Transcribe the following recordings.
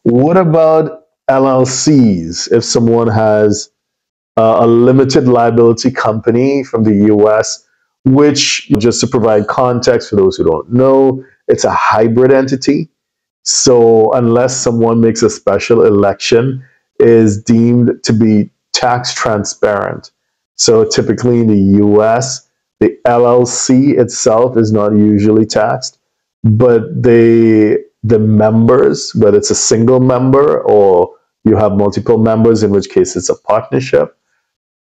What about LLCs? If someone has a limited liability company from the US, which, just to provide context for those who don't know, it's a hybrid entity. So unless someone makes a special election, is deemed to be tax transparent. So typically in the US, the LLC itself is not usually taxed, but the members, whether it's a single member or you have multiple members, in which case it's a partnership,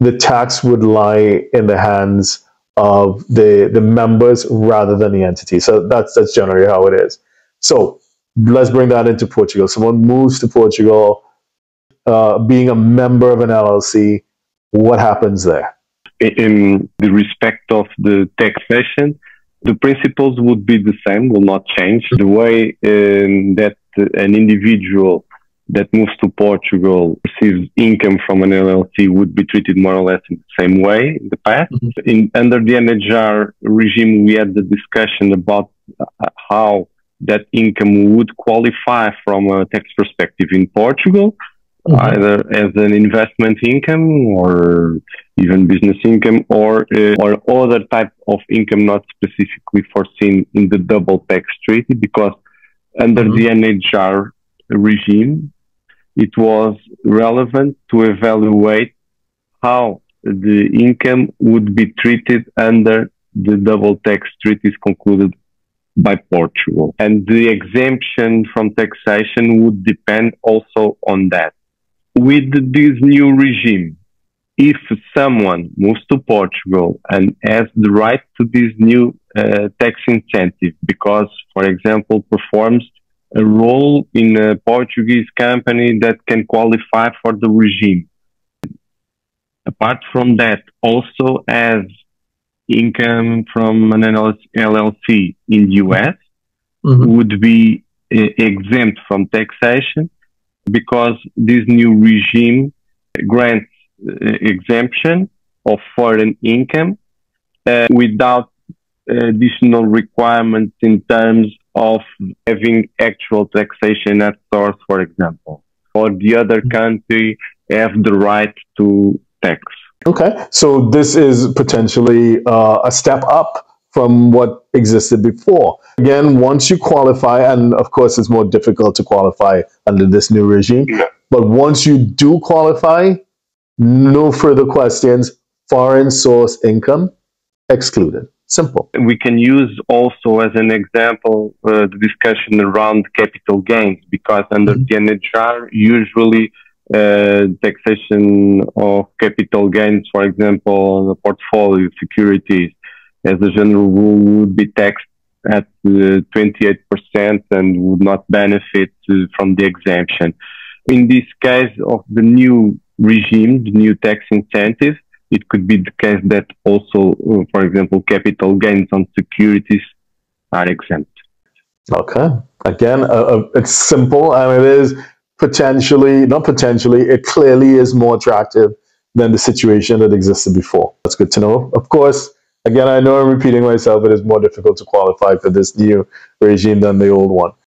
the tax would lie in the hands of the members rather than the entity. So that's generally how it is. So let's bring that into Portugal. Someone moves to Portugal, being a member of an LLC. What happens there? In the respect of the taxation, the principles would be the same, will not change. The way that an individual that moves to Portugal receives income from an LLC would be treated more or less in the same way in the past. Under the NHR regime, we had the discussion about how that income would qualify from a tax perspective in Portugal, either as an investment income or even business income, or other type of income not specifically foreseen in the double tax treaty, because under the NHR regime, it was relevant to evaluate how the income would be treated under the double tax treaties concluded by Portugal. And the exemption from taxation would depend also on that. With this new regime, if someone moves to Portugal and has the right to this new tax incentive because, for example, performs a role in a Portuguese company that can qualify for the regime. Apart from that, also has income from an LLC in the US, would be exempt from taxation, because this new regime grants exemption of foreign income without additional requirements in terms of having actual taxation at source, for example, or the other country have the right to tax. Okay, so this is potentially a step up from what existed before. Again, once you qualify, and of course it's more difficult to qualify under this new regime, but once you do qualify, no further questions, foreign source income excluded. Simple. We can use also as an example the discussion around capital gains, because under the NHR, usually taxation of capital gains, for example, the portfolio securities, as a general rule, would be taxed at 28% and would not benefit from the exemption. In this case of the new regime, the new tax incentive, it could be the case that also, for example, capital gains on securities are exempt. Okay. Again, it's simple, and it is potentially, not potentially, it clearly is more attractive than the situation that existed before. That's good to know. Of course, again, I know I'm repeating myself, it is more difficult to qualify for this new regime than the old one.